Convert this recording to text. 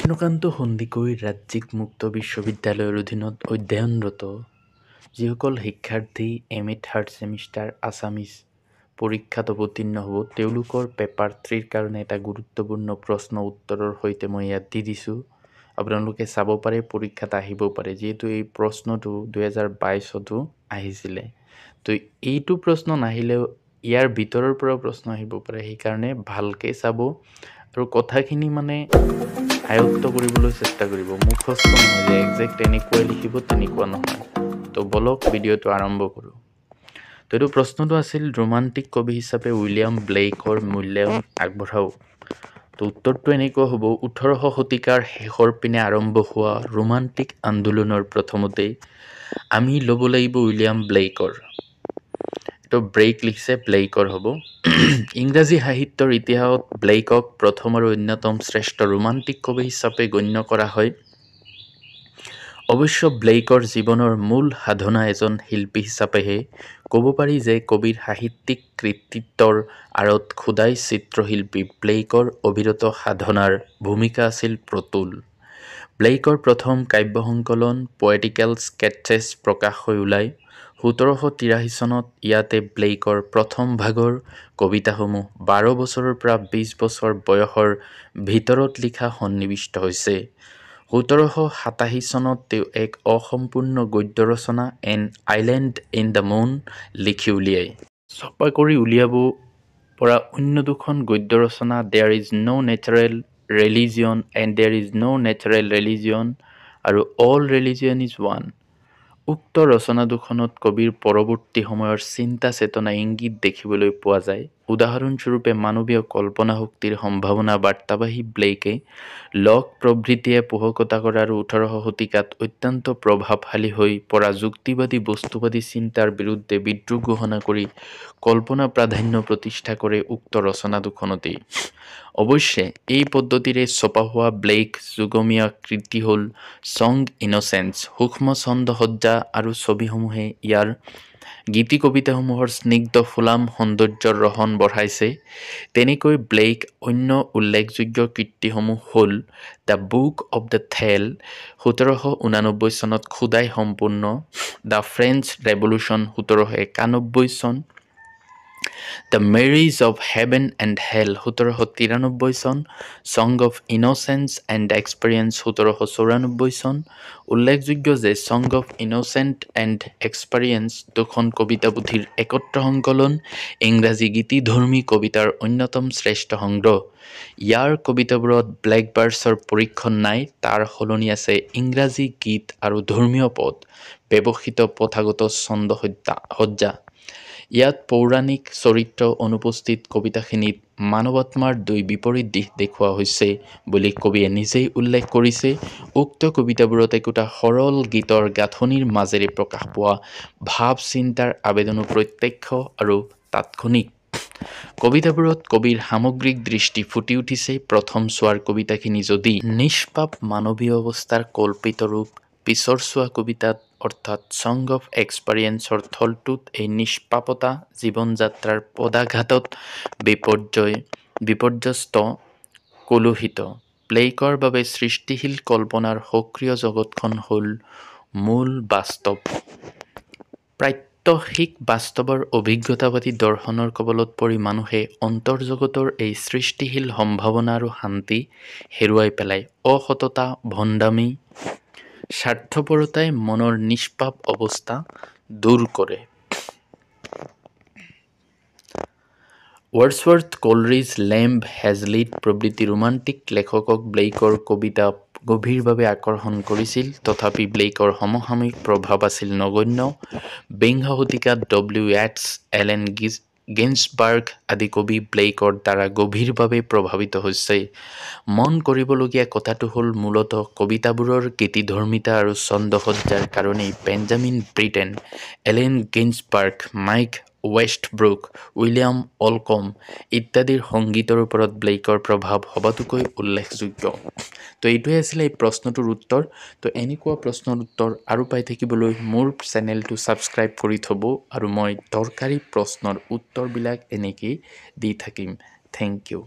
কৃষ্ণকান্ত সন্দিকৈ ৰাজ্যিক মুক্ত বিশ্ববিদ্যালয়ৰ অধীনত অধ্যয়নৰত যিসকল শিক্ষাৰ্থী MA থাৰ্ড ছেমিষ্টাৰ আছামিজ পৰীক্ষাত অৱতীৰ্ণ হ'ব তেওঁলোকৰ পেপাৰ 3ৰ কাৰণে এটা গুৰুত্বপূৰ্ণ প্ৰশ্ন উত্তৰৰ সৈতে মই ইয়াত দি দিছোঁ। আপোনালোকে চাব পাৰে, পৰীক্ষাত আহিব পাৰে, যিহেতু এই প্ৰশ্নটো 2022তো আহিছিলে। তো এইটো প্ৰশ্ন নাহিলেও ইয়াৰ ভিতৰৰ পৰা প্ৰশ্ন আহিব পাৰে, সেইকাৰণে ভালকৈ চাব আৰু কথাখিনি আয়ত্ত কৰিবলৈ চেষ্টা কৰিব। মুখস্থ নহয় যে একজেক্ট এনেকুৱাই লিখিব, তেনেকুৱা নহয়। তো বলক ভিডিঅ'টো আৰম্ভ কৰোঁ। তো এইটো প্ৰশ্নটো আছিল, ৰোমান্টিক কবি হিচাপে উইলিয়াম ব্লেকৰ মূল্যায়ন আগবঢ়াওক। তো উত্তৰটো এনেকুৱা হ'ব, 18শ শতিকাৰ শেষৰ পিনে আৰম্ভ হোৱা ৰোমান্টিক আন্দোলনৰ প্ৰথমতেই আমি ল'ব লাগিব উইলিয়াম ব্লেকৰ। এইটো ব্ৰেক লিখিছে, ব্লেকৰ হ'ব। ইংৰাজী সাহিত্যৰ ইতিহাসত ব্লেকক প্ৰথম আৰু অন্যতম শ্ৰেষ্ঠ ৰোমান্টিক কবি হিচাপে গণ্য কৰা হয়। অৱশ্য ব্লেকৰ জীৱনৰ মূল সাধনা এজন শিল্পী হিচাপেহে ক'ব পাৰি যে কবিৰ সাহিত্যিক কৃতিত্বৰ আঁৰত খোদাই চিত্ৰশিল্পী ব্লেকৰ অবিৰত সাধনাৰ ভূমিকা আছিল প্ৰতুল। ব্লেকৰ প্ৰথম কাব্য সংকলন পয়েটিকেল স্কেটচেছ প্ৰকাশ হৈ ওলায় 1783 চনত। ইয়াতে ব্লেকৰ প্ৰথম ভাগৰ কবিতাসমূহ 12 বছৰৰ পৰা 20 বছৰ বয়সৰ ভিতৰত লিখা সন্নিৱিষ্ট হৈছে। 1787 চনত তেওঁ এক অসম্পূৰ্ণ গদ্য ৰচনা এন আইলেণ্ড ইন দ্য মুন লিখি উলিয়ায়। ছপা কৰি উলিয়াব পৰা অন্য দুখন গদ্য ৰচনা there is no' natural religion and there is no' natural religion আৰু অল ৰিলিজিয়ন ইজ ওৱান। উক্ত ৰচনা দুখনত কবিৰ পৰৱৰ্তী সময়ৰ চিন্তা চেতনা ইংগিত দেখিবলৈ পোৱা যায়। উদাহৰণস্বৰূপে মানৱীয় কল্পনা শক্তিৰ সম্ভাৱনা বাৰ্তাবাহী ব্লেকে লক প্ৰভৃতিয়ে পোষকতা কৰা আৰু 18শ শতিকাত অত্যন্ত প্ৰভাৱশালী হৈ পৰা যুক্তিবাদী বস্তুবাদী চিন্তাৰ বিৰুদ্ধে বিদ্ৰোহ ঘোষণা কৰি কল্পনা প্ৰাধান্য প্ৰতিষ্ঠা কৰে উক্ত ৰচনা দুখনতেই। অৱশ্যে এই পদ্ধতিৰে ছপা হোৱা ব্লেক যুগমীয়া কৃতি হ'ল ছং ইন'চেন্স। সূক্ষ্ম ছন্দসজ্জা আৰু ছবিসমূহে ইয়াৰ গীতি কবিতাসমূহৰ স্নিগ্ধ ফুলাম সৌন্দৰ্যৰ ৰহণ বঢ়াইছে। তেনেকৈ ব্লেক অন্য উল্লেখযোগ্য কৃতিসমূহ হ'ল the book of the Thel 1789 চনত খোদাই সম্পূৰ্ণ, দ্য ফ্ৰেঞ্চ ৰেভলিউশ্যন 1791 চন, the marriage of heaven and hell 1793 চন, song of innocence and experience 1794 চন। উল্লেখযোগ্য যে song of innocent and experience দুখন কবিতা পুথিৰ একত্ৰ সংকলন, ইংৰাজী গীতিধৰ্মী কবিতাৰ অন্যতম শ্ৰেষ্ঠ সংগ্ৰহ। ইয়াৰ কবিতাবোৰত ব্লেক ভাৰ্ছৰ পৰীক্ষণ নাই, তাৰ সলনি আছে ইংৰাজী গীত আৰু ধৰ্মীয় পদ ব্যৱহৃত প্ৰথাগত ছন্দসজ্জা। ইয়াত পৌৰাণিক চৰিত্ৰ অনুপস্থিত। কবিতাখিনিত মানৱাত্মাৰ দুই বিপৰীত দিশ দেখুওৱা হৈছে বুলি কবিয়ে নিজেই উল্লেখ কৰিছে। উক্ত কবিতাবোৰত একোটা সৰল গীতৰ গাঁথনিৰ মাজেৰে প্ৰকাশ পোৱা ভাৱ চিন্তাৰ আবেদনো প্ৰত্যক্ষ আৰু তাৎক্ষণিক। কবিতাবোৰত কবিৰ সামগ্ৰিক দৃষ্টি ফুটি উঠিছে। প্ৰথম চোৱাৰ কবিতাখিনি যদি নিষ্পাপ মানৱীয় অৱস্থাৰ কল্পিত ৰূপ, পিছৰচোৱা কবিতাত অৰ্থাৎ ছং অৱ এক্সপেৰিয়েন্সৰ থলটোত এই নিষ্পাপতা জীৱন যাত্ৰাৰ পদাঘাতত বিপৰ্যস্ত, কলুষিত। ব্লেকৰ বাবে সৃষ্টিশীল কল্পনাৰ সক্ৰিয় জগতখন হ'ল মূল বাস্তৱ। প্ৰাত্যহিক বাস্তৱৰ অভিজ্ঞতাবাদী দৰ্শনৰ কবলত পৰি মানুহে অন্তৰ্জগতৰ এই সৃষ্টিশীল সম্ভাৱনা আৰু শান্তি হেৰুৱাই পেলায়। অসততা, ভণ্ডামি, স্বাৰ্থপৰতাই মনৰ নিষ্পাপ অৱস্থা দূৰ কৰে। ৱৰ্ডছৱৰ্থ, কলৰিজ, লেম্ব, হেজলিট প্ৰভৃতি ৰোমান্টিক লেখকক ব্লেকৰ কবিতা গভীৰভাৱে আকৰ্ষণ কৰিছিল। তথাপি ব্লেকৰ সমসাময়িক প্ৰভাৱ আছিল নগণ্য। বিংশ শতিকাত ডব্লিউ এটছ, এলেন গিন্সবাৰ্গ আদি কবি ব্লেকৰ দ্বাৰা গভীৰভাৱে প্ৰভাৱিত হৈছে। মন কৰিবলগীয়া কথাটো হ'ল মূলতঃ কবিতাবোৰৰ গীতিধৰ্মিতা আৰু ছন্দসজ্জাৰ কাৰণেই বেঞ্জামিন ব্ৰিটেন, এলেন গিন্সবাৰ্গ, মাইক ৱেষ্টব্ৰুক, উইলিয়াম অলকম ইত্যাদিৰ সংগীতৰ ওপৰত ব্লেকৰ প্ৰভাৱ সবাতোকৈ উল্লেখযোগ্য। তো এইটোৱে আছিলে এই প্ৰশ্নটোৰ উত্তৰ। তো এনেকুৱা প্ৰশ্নৰ উত্তৰ আৰু পাই থাকিবলৈ মোৰ চেনেলটো ছাবস্ক্ৰাইব কৰি থ'ব আৰু মই দৰকাৰী প্ৰশ্নৰ উত্তৰবিলাক এনেকেই দি থাকিম। Thank U.